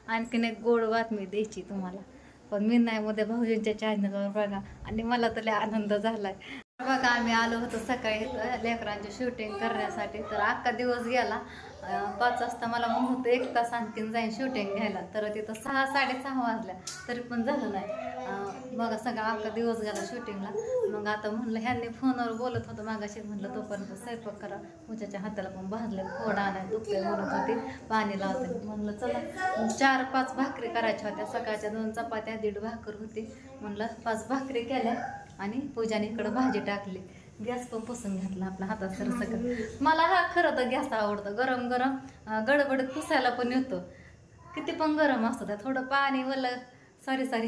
आणखीन एक गोड बातमी द्यायची तुम्हाला, पण मी नाही मध्ये भाऊजींच्या चॅनलवर बघा आणि मला तर लय आनंद झालाय बघा. आम्ही आलो होतो सकाळी लेकरांची शूटिंग करण्यासाठी, तर अख्खा दिवस गेला. 5 वाजता मला म्हणून होतं 1 तास आणखीन जाईन शूटिंग घ्यायला, तर तिथं 6 साडेसहा वाजल्या तरी पण झालं नाही. बघा सगळा अख्खा दिवस गेला शूटिंगला. मग आता म्हणलं ह्यांनी फोनवर बोलत होतं मागाशी, म्हणलं तोपर्यंत स्वयंपाक करा, पूजाच्या हाताला पण भाजले, फोड आणाय दुखते म्हणत होती, पाणी लावते. म्हणलं चला 4-5 भाकरी करायच्या होत्या, सकाळच्या 2 चपात्या 1.5 भाकर होती. म्हणलं 5 भाकरी केल्या आणि पूजाने इकडं भाजी टाकली. गॅस पण पुसून घातला आपला हातात सर सगळं. मला हा खरं तर गॅस आवडतं, गरम गरम गडबडीत पुसायला पण येतो. किती पण गरम असतं त्या, थोडं पाणी सॉरी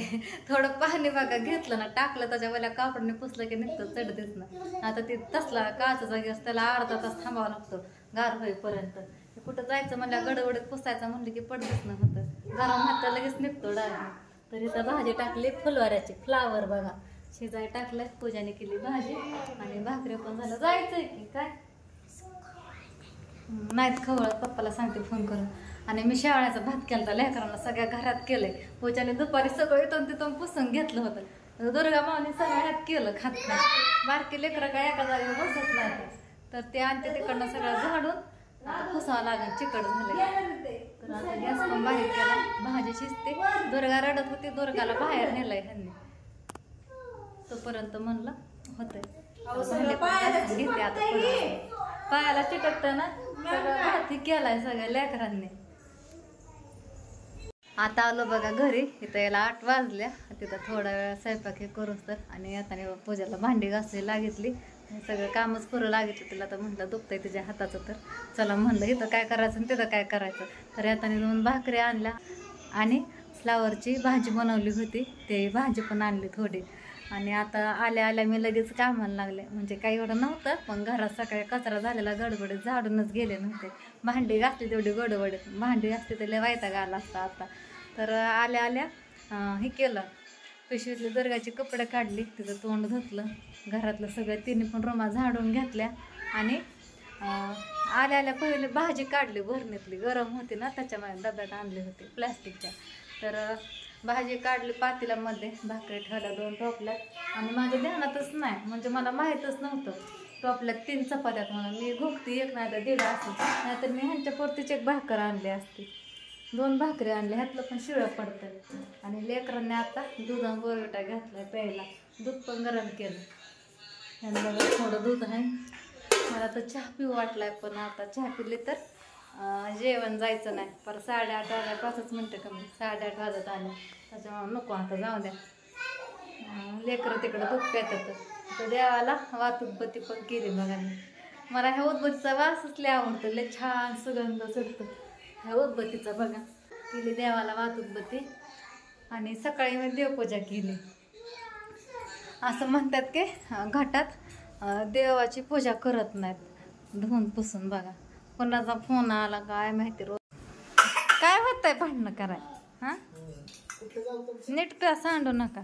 थोडं पाणी बघा घेतलं ना, टाकलं त्याच्या वेळेला कापडने पुसलं की निघतं चढतेच ना. आता ते तसला काचाचा गॅस, त्याला अर्धा तास थांबावं लागतं गार होईपर्यंत. कुठं जायचं म्हणलं गडबडीत पुसायचं म्हणलं की पडतच ना होतं, गरम हात लगेच निघतो डायरेक्ट. तर इथं भाजी टाकली फुलवाऱ्याची, फ्लावर बघा शिजाय टाकलं. पूजाने केली भाजी आणि भाकरी पण झालं. जायचंय की काय नाहीत खवळ, पप्पाला सांगते फोन करून. आणि मी शेवाळ्याचा भात केला लेकरांना सगळ्या घरात केलंय. पूजाने दुपारी सगळं इथून तिथून पुसून घेतलं होतं. दुर्गा मावनी सगळ्यात केलं खात बारकी लेकरं काय एका जागेवर बसत नाही, तर ते आणते तिकडनं सगळं झाडून आता पुसावं लागेल, चिकट झाले. तर आता गॅस पण बाहेर केला, भाजी शिजते. दुर्गा रडत होती, दुर्गाला बाहेर नेलंय ह्यांनी, तोपर्यंत म्हणलं होतंय. घेते आता पायाला चिटकतं ना, सगळं हाती केलाय सगळ्या लेकरांनी. आता आलो बघा घरी, इथं याला 8 वाजल्या. तिथं थोडा वेळ स्वयंपाक हे करूच तर, आणि आता पूजाला भांडी घासायला लागितली, सगळं कामच करू लागितलं तिला. तर म्हटलं दुखतंय तिच्या हाताचं, तर चला म्हणलं इथं काय करायचं आणि तिथं काय करायचं. तर आता 2 भाकरी आणल्या आणि फ्लावरची भाजी बनवली होती, ते भाजी पण आणली थोडी. आणि आता आल्या मी लगेच कामाला लागले, म्हणजे काही एवढं नव्हतं, पण घरात सकाळी कचरा झालेला गडबडीत झाडूनच गेले नव्हते. भांडी घासली तेवढी गडबडीत, भांडी घासली तर लय वैताग आला असता आता. तर आल्या हे केलं, पिशवीतली दुर्गाची कपडे काढली, तिचं तोंड धुतलं, घरातलं सगळं 3 पण रूमा झाडून घेतल्या. आणि आल्या पहिले भाजी काढली भरणीतली, गरम होती ना त्याच्यामध्ये डब्यात आणली होती प्लॅस्टिकच्या. तर भाजी काढली पातेल्यामध्ये, भाकरी ठेवल्या 2 टोपल्यात. आणि माझ्या ध्यानातच नाही, म्हणजे मला माहीतच नव्हतं टोपल्यात 3 चपात्यात म्हणून. मी घुगती 1 नाही तर 1.5 असं, नाहीतर मी ह्यांच्या पुरतीच 1 भाकर आणली असती. 2 भाकरी आणले, ह्यातलं पण शिळं पडतं. आणि लेकरांनी आता दूध आणि बोरविटा घेतलाय प्यायला, दूध पण गरम केलं. ह्यांना थोडं दूध आहे. मला तर चहा पिऊ वाटलाय, पण आता चहा पिली तर जेवण जायचं नाही. पर 8:30 वाजता 5 मिनटं कमी, 8:30 वाजत आले, त्याच्यामुळे नको आता जाऊ द्या. लेकरं तिकडं दूध प्यातात. तर देवाला वातुकबत्ती पण केली बघा मी. मला ह्या उदबत्तीचा वासच लय आवडतो, लय छान सुगंध सुटतो ह्या उदबत्तीचा बघा. केली देवाला वातुकबत्ती. आणि सकाळी मी देवपूजा केली. असं म्हणतात की घाटात देवाची पूजा करत नाहीत धुवून पुसून. बघा कोणाचा फोन आला काय माहिती, रोज काय होतंय भांडणं कराय. हा नीट का सांडू नका.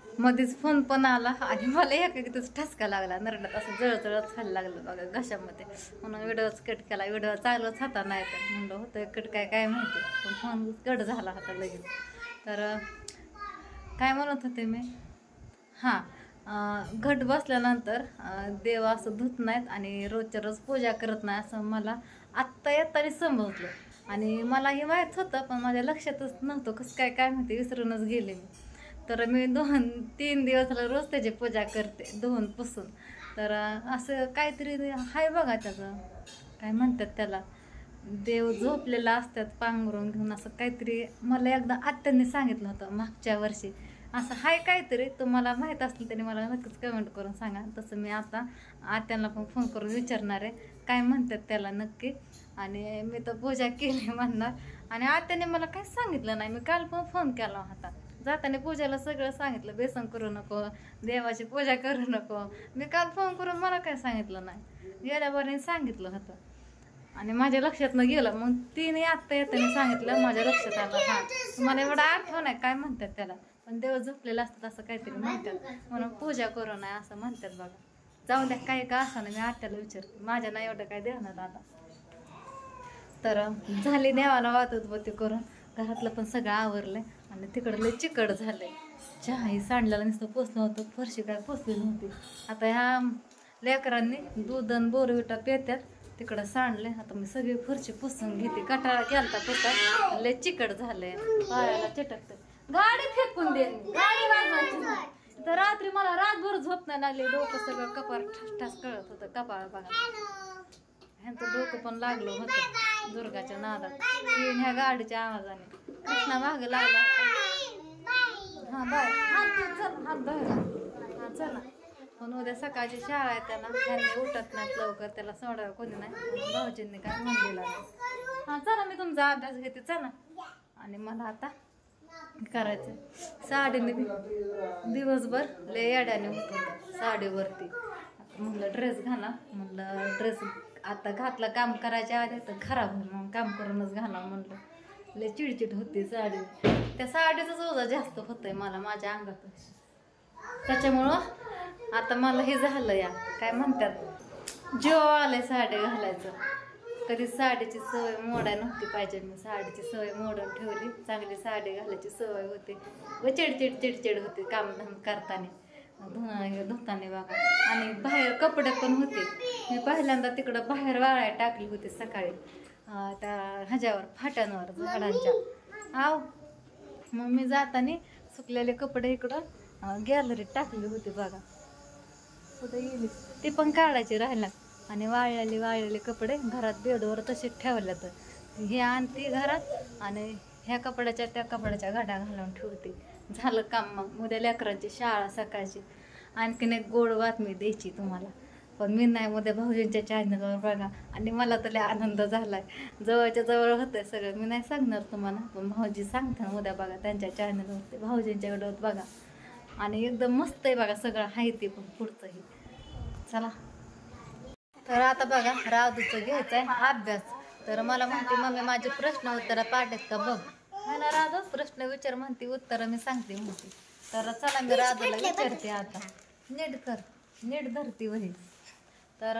मध्येच फोन पण आला आणि मला एकाच ठसका लागला, नरड्यात असं जळजळत खायला लागलं बघा घशामध्ये. म्हणून व्हिडिओच कट केला, व्हिडिओ चालूच होता नाही तर म्हणलं होतं कट काय माहिती, पण फोन कट झाला होता लगेच. तर काय म्हणत होते मी, हां घट बसल्यानंतर देव असं धुत नाहीत आणि रोजच्या रोज पूजा करत नाही असं मला आत्ता येताना समजलं. आणि मला हे माहीत होतं, पण माझ्या लक्षातच नव्हतं कसं काय माहिती, विसरूनच गेले मी. तर मी 2-3 दिवस रोज त्याची पूजा करते धुवून पुसून. तर असं काहीतरी हाय बघा त्याचं, काय म्हणतात त्याला, देव झोपलेला असतात पांघरून घेऊन, असं काहीतरी मला एकदा आत्यांनी सांगितलं होतं मागच्या वर्षी. असं हाय काहीतरी, तुम्हाला माहीत असलं त्याने मला नक्कीच कमेंट करून सांगा. तसं मी आता आत्यांना पण फोन करून विचारणार आहे काय म्हणतात त्याला नक्की. आणि मी तर पूजा केली म्हणणार, आणि आत्याने मला काही सांगितलं नाही. मी काल पण फोन केला होता, जाताना पूजाला सगळं सांगितलं, बेसन करू नको, देवाची पूजा करू नको. मी काल फोन करून मला काय सांगितलं नाही, गेल्यावरने सांगितलं होतं आणि माझ्या लक्षातनं गेलं. मग तिने आत्ता येताना सांगितलं, माझ्या लक्षात आलं. हां तुम्हाला एवढा आठवण आहे काय म्हणतात त्याला, पण देव झोपलेला असतात असं काहीतरी म्हणतात, म्हणून पूजा करू नये असं म्हणतात बघा. जाऊ द्या काही का असं ना, मी आत्याला विचारते, माझ्या नाही एवढं काय देणार आता. तर झाली देवाला वाहतच बती करून घरातलं पण सगळं आवरलंय आणि तिकडं लय चिकट झालंय. चहाही सांडलेला नुसतं पोचलं होतं, फरशी काय पोचली नव्हती. आता ह्या लेकरांनी दूध आणि बोरविटा पेत्यात तिकडं सांडले. आता मी सगळी फरशी पुसून घेते. कटाळा गेलता पुसा लय चिकट झालंय, पायाला चिटकत. गाडी फेकून दे, गाडी वाजवायची. तर रात्री मला रातभर झोप नाही लागली, डोकं सगळं कपाळ ठस ठस कळत होतं. कपाळ बघा, ह्यांचं डोकं पण लागलं होतं दुर्गाच्या नादात. ह्या गाडीच्या आवाजाने कृष्णा माग लागला होता. हा बाय, चल हात धरला. हा चला, पण उद्या सकाळची शाळा आहे त्याला, त्यांनी उठत नाहीत लवकर, त्याला सोडावं कोणी नाही. भाऊजींनी काय म्हणलेलं नाही. हा चला, मी तुमचा अभ्यास घेते चला. आणि मला आता करायचं साडीने दिवसभर लय याड्याने होत साडीवरती. म्हणलं ड्रेस घाला, म्हणलं ड्रेस आता घातला काम करायच्या आधी तर खराब होईल, मग काम करूनच घाला म्हणलं. लय चिडचिड होती साडी, त्या साडीचाच ओझा जास्त होतंय मला माझ्या अंगात. त्याच्यामुळं आता मला हे झालं या काय म्हणतात जीव आलंय साडी घालायचं. कधी साडीची सवय मोडाय नव्हती पाहिजे, मी साडीची सवय मोडून ठेवली. चांगली साडी घालायची सवय होती व चिडचिड चिडचिड होती कामधाम करताना, धुताना बघा. आणि बाहेर कपडे पण होते. मी पहिल्यांदा तिकडं बाहेर वाळाय टाकली होती सकाळी त्या ह्याच्यावर फाट्यांवर झाडांच्या. आव मग मी जाताना सुकलेले कपडे इकडं गॅलरीत टाकली होती बघा. कुठे गेली ती पण काढायची राहिला. आणि वाळलेले कपडे घरात बेडवर तसेच ठेवल्या. तर हे आणते घरात आणि ह्या कपड्याच्या त्या कपड्याच्या घड्या घालून ठेवते. झालं काम. मग उद्या लेकरांची शाळा सकाळची. आणखीन एक गोड बातमी द्यायची तुम्हाला, पण मी नाही उद्या भाऊजींच्या चॅनलवर बघा. आणि मला तर लय आनंद झालाय, जवळच्या जवळ होतंय सगळं. मी नाही सांगणार तुम्हाला, पण भाऊजी सांगतात उद्या बघा त्यांच्या चॅनलवरती, भाऊजींच्या व्हिडिओत बघा. आणि एकदम मस्त आहे बघा सगळं आहे ते पण पुढचंही. चला तर आता बघा राधूचं घ्यायचं आहे अभ्यास. तर मला म्हणते मम्मी माझे प्रश्न उत्तर पाठ आहेत का बघ. है ना राधू, प्रश्न विचार म्हणते, उत्तर मी सांगते म्हणते. तर चला मी राधूला विचारते आता. नीट कर, नीट धरती वही. तर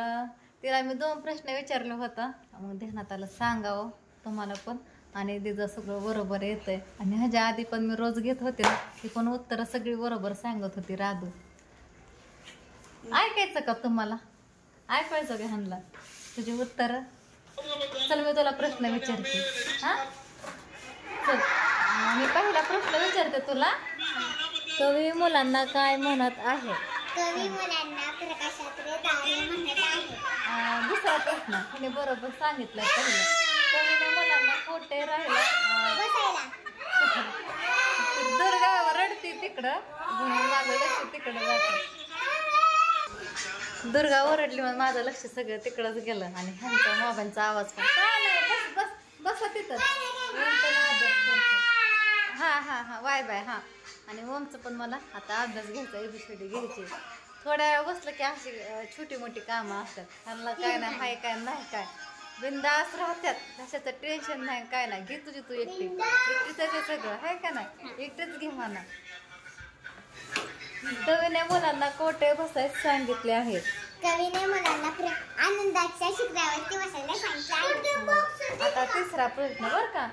तिला मी 2 प्रश्न विचारले होता, मग ध्यानात आलं सांगावं तुम्हाला पण. आणि तिचं सगळं बरोबर येतंय. आणि ह्याच्या आधी पण मी रोज घेत होते ना, ती पण उत्तरं सगळी बरोबर सांगत होती राधू. ऐकायचं का तुम्हाला, ऐकायचं का ह्यांना तुझी उत्तर. चल मी तुला प्रश्न विचारते. हा चल, मी पहिला प्रश्न विचारते तुला. कवी मुलांना काय म्हणत आहे. कवी मुलांना प्रकाशाचे तारे म्हणत आहे. दुसरा प्रश्न तिने बरोबर सांगितलं. पहिलं कवीने मुलांना कोठे राहिला दुर्गा रडती तिकडं, माझं लक्ष तिकडं जातं. दुर्गा ओरडली मग माझं लक्ष सगळं तिकडंच गेलं. आणि ह्यांचा मोबाईलचा आवाज पण बस बस बसा तिथं. हा हा हा बाय बाय. हा आणि ओमचं पण मला आता अभ्यास घ्यायचा, ABCD घ्यायची. थोड्या वेळ बसलं की अशी छोटी मोठी कामं असतात. त्यांना काय नाही हाय काय नाही काय बिंदास राहतात, कशाचं टेन्शन नाही काय नाही. घे तुझी तू एकटी एकटीच सगळं आहे का नाही, एकटेच घे म्हणा. कवीने मुलांना कोठे बसायला सांगितले आहेत. कवीने मुलांना आनंदाच्या शिखरावरती बसायला सांगितले आहे. आता तिसरा प्रश्न बरं का.